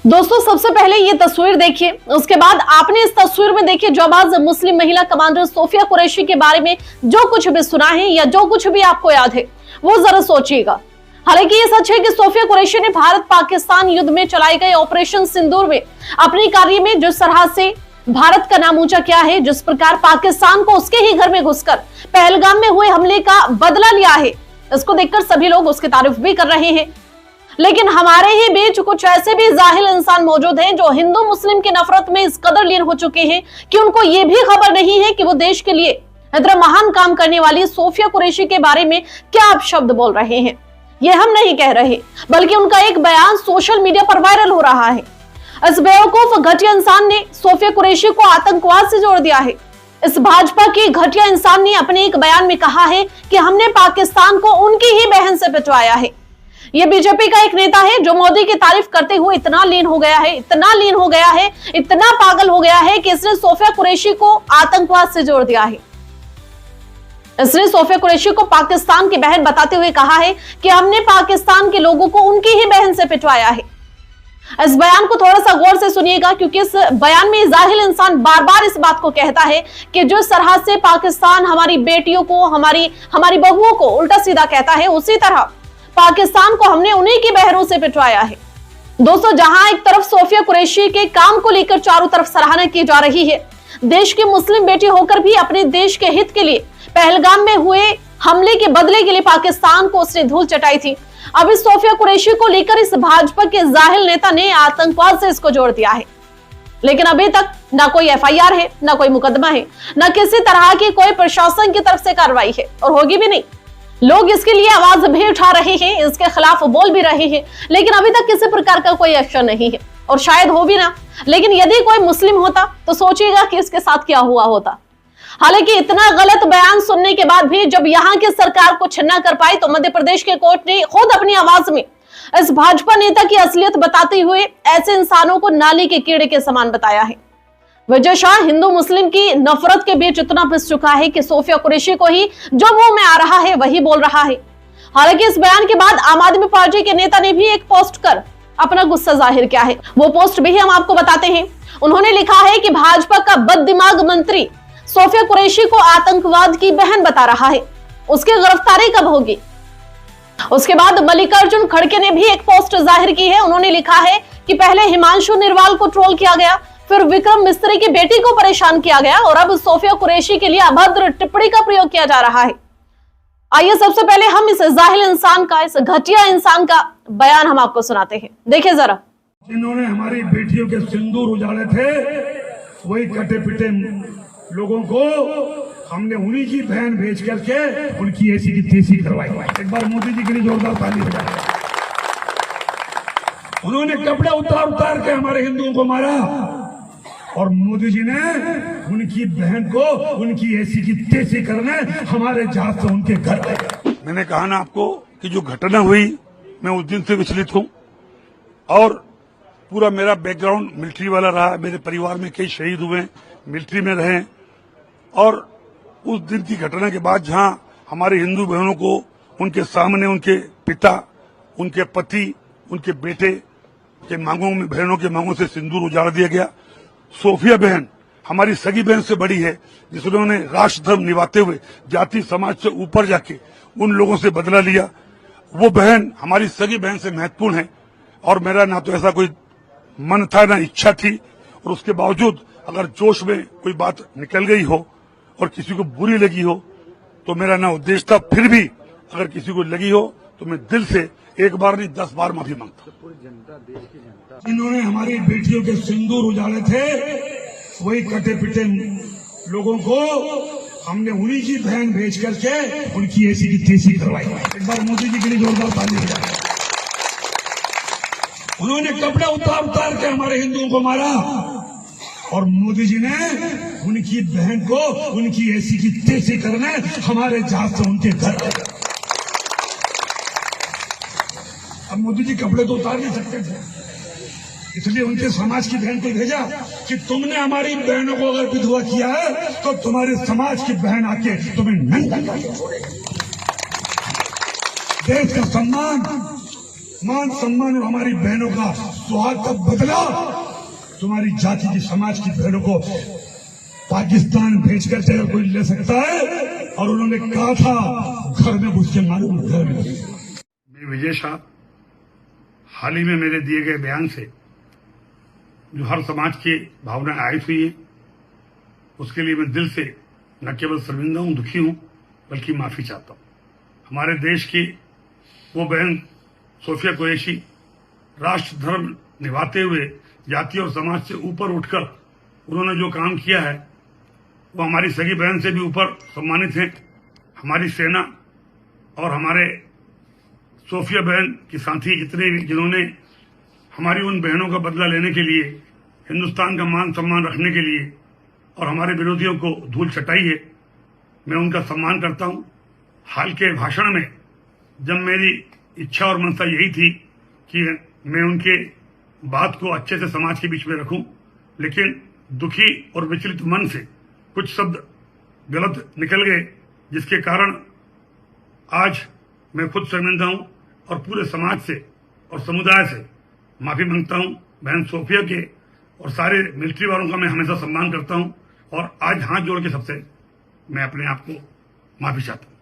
दोस्तों सबसे पहले ये तस्वीर देखिए, उसके बाद आपने इस तस्वीर में देखिए जाबाज मुस्लिम महिला कमांडर सोफिया कुरैशी के बारे में जो कुछ भी सुना है या जो कुछ भी आपको याद है वो जरा सोचिएगा। हालांकि ये सच है कि सोफिया कुरैशी ने भारत पाकिस्तान युद्ध में चलाए गए ऑपरेशन सिंदूर में अपने कार्य में जिस तरह से भारत का नाम ऊंचा किया है, जिस प्रकार पाकिस्तान को उसके ही घर में घुसकर पहलगाम में हुए हमले का बदला लिया है, इसको देखकर सभी लोग उसकी तारीफ भी कर रहे हैं। लेकिन हमारे ही बीच कुछ ऐसे भी जाहिल इंसान मौजूद हैं जो हिंदू मुस्लिम की नफरत में इस कदर लीन हो चुके हैं कि उनको ये भी खबर नहीं है कि वो देश के लिए इतना महान काम करने वाली सोफिया कुरैशी के बारे में क्या आप शब्द बोल रहे हैं। ये हम नहीं कह रहे, बल्कि उनका एक बयान सोशल मीडिया पर वायरल हो रहा है। इस बेवकूफ घटिया इंसान ने सोफिया कुरैशी को आतंकवाद से जोड़ दिया है। इस भाजपा की घटिया इंसान ने अपने एक बयान में कहा है कि हमने पाकिस्तान को उनकी ही बहन से पिटवाया है। ये बीजेपी का एक नेता है जो मोदी की तारीफ करते हुए इतना लीन हो गया है, इतना लीन हो गया है, इतना पागल हो गया है कि इसने सोफिया कुरैशी को आतंकवाद से जोड़ दिया है। इसने सोफिया कुरैशी को पाकिस्तान की बहन बताते हुए कहा है कि हमने पाकिस्तान के लोगों को उनकी ही बहन से पिटवाया है। इस बयान को थोड़ा सा गौर से सुनिएगा, क्योंकि इस बयान में जाहिल इंसान बार बार इस बात को कहता है कि जिस तरह से पाकिस्तान हमारी बेटियों को, हमारी बहुओं को उल्टा सीधा कहता है, उसी तरह पाकिस्तान को हमने उन्हीं की बहनों से पिटवाया है। दोस्तों, जहां एक तरफ सोफिया कुरैशी के काम को लेकर चारों तरफ सराहना की जा रही है, देश की मुस्लिम बेटी होकर भी अपने देश के हित के लिए पहलगाम में हुए हमले के बदले के लिए पाकिस्तान को उसने धूल चटाई थी। अब इस सोफिया कुरैशी को लेकर इस भाजपा के जाहिल नेता ने आतंकवाद से इसको जोड़ दिया है। लेकिन अभी तक ना कोई एफआईआर है, ना कोई मुकदमा है, ना किसी तरह की कोई प्रशासन की तरफ से कार्रवाई है और होगी भी नहीं। लोग इसके लिए आवाज भी उठा रहे हैं, इसके खिलाफ बोल भी रहे हैं, लेकिन अभी तक किसी प्रकार का कोई एक्शन नहीं है और शायद हो भी ना। लेकिन यदि कोई मुस्लिम होता तो सोचिएगा कि इसके साथ क्या हुआ होता। हालांकि इतना गलत बयान सुनने के बाद भी जब यहाँ की सरकार कुछ न कर पाई तो मध्य प्रदेश के कोर्ट ने खुद अपनी आवाज में इस भाजपा नेता की असलियत बताते हुए ऐसे इंसानों को नाली के कीड़े के समान बताया है। विजय शाह हिंदू मुस्लिम की नफरत के बीच इतना पिस चुका है कि सोफिया कुरैशी को ही जो मुंह में आ रहा है वही बोल रहा है। हालांकि इस बयान के बाद आम आदमी पार्टी के नेता ने भी एक पोस्ट कर अपना गुस्सा जाहिर किया है। वो पोस्ट भी हम आपको बताते हैं। उन्होंने लिखा है कि भाजपा का बददिमाग मंत्री सोफिया कुरैशी को आतंकवाद की बहन बता रहा है, उसकी गिरफ्तारी कब होगी। उसके बाद मल्लिकार्जुन खड़गे ने भी एक पोस्ट जाहिर की है। उन्होंने लिखा है कि पहले हिमांशु निर्वाल को ट्रोल किया गया, फिर विक्रम मिस्त्री की बेटी को परेशान किया गया और अब सोफिया कुरैशी के लिए अभद्र टिप्पणी का प्रयोग किया जा रहा है। आइए सबसे पहले हम इस जाहिल इंसान का, इस घटिया इंसान का बयान हम आपको सुनाते हैं, देखिए जरा। जिन्होंने हमारी बेटियों के सिंदूर उजाड़े थे, वही कटे पिटे लोगों को हमने उन्हीं की बहन भेज करके उनकी ऐसी की तैसी करवाई। एक बार मोदी जी के लिए जोरदार ताली बजाएं। उन्होंने कपड़े उतार के हमारे हिंदुओं को मारा और मोदी जी ने उनकी बहन को उनकी ऐसी की तैसी करने हमारे जहाज से उनके घर आए। मैंने कहा ना आपको कि जो घटना हुई, मैं उस दिन से विचलित हूं और पूरा मेरा बैकग्राउंड मिलिट्री वाला रहा। मेरे परिवार में कई शहीद हुए, मिलिट्री में रहे और उस दिन की घटना के बाद जहां हमारे हिंदू बहनों को उनके सामने उनके पिता, उनके पति, उनके बेटे के मांगों में, बहनों के मांगों से सिंदूर उजाड़ दिया गया। सोफिया बहन हमारी सगी बहन से बड़ी है, जिन्होंने राष्ट्र धर्म निभाते हुए जाति समाज से ऊपर जाके उन लोगों से बदला लिया। वो बहन हमारी सगी बहन से महत्वपूर्ण है और मेरा ना तो ऐसा कोई मन था ना इच्छा थी, और उसके बावजूद अगर जोश में कोई बात निकल गई हो और किसी को बुरी लगी हो तो मेरा ना उद्देश्य था। फिर भी अगर किसी को लगी हो तो मैं दिल से एक बार नहीं 10 बार माफी मांगता। जिन्होंने हमारी बेटियों के सिंदूर उजाड़े थे, वही कटे पिटे लोगों को हमने उन्हीं की बहन भेज करके उनकी ऐसी की तैसी करवाई। एक बार मोदी जी के लिए जोरदार ताली बजाएं। उन्होंने कपड़े उतार के हमारे हिंदुओं को मारा और मोदी जी ने उनकी बहन को उनकी ऐसी की तैसी करने हमारे जहाज से उनके घर आए। अब मोदी जी कपड़े तो उतार नहीं सकते थे, इसलिए उनके समाज की बहन को भेजा कि तुमने हमारी बहनों को अगर विधवा किया है तो तुम्हारे समाज की बहन आके तुम्हें नंगा करके छोड़ेगी। देश का सम्मान मान सम्मान और हमारी बहनों का सुहाग का बदला तुम्हारी जाति की समाज की बहनों को पाकिस्तान भेजकर अगर कोई ले सकता है, और उन्होंने कहा था घर में घुस के मालूम घर में। मैं विजय शाह हाल ही में मेरे दिए गए बयान से जो हर समाज की भावनाएं आयत हुई है, उसके लिए मैं दिल से न केवल शर्मिंदा हूं, दुखी हूं, बल्कि माफी चाहता हूं। हमारे देश की वो बहन सोफिया कुरैशी राष्ट्र धर्म निभाते हुए जाति और समाज से ऊपर उठकर उन्होंने जो काम किया है वो हमारी सगी बहन से भी ऊपर सम्मानित हैं। हमारी सेना और हमारे सोफिया बहन के साथी जितने भी जिन्होंने हमारी उन बहनों का बदला लेने के लिए, हिंदुस्तान का मान सम्मान रखने के लिए और हमारे विरोधियों को धूल चटाई है, मैं उनका सम्मान करता हूं। हाल के भाषण में जब मेरी इच्छा और मनसा यही थी कि मैं उनके बात को अच्छे से समाज के बीच में रखूं, लेकिन दुखी और विचलित मन से कुछ शब्द गलत निकल गए, जिसके कारण आज मैं खुद शर्मिंदा हूं और पूरे समाज से और समुदाय से माफी मांगता हूं। बहन सोफिया के और सारे मिलिट्री वालों का मैं हमेशा सम्मान करता हूं और आज हाथ जोड़ के सबसे मैं अपने आप को माफी चाहता हूं।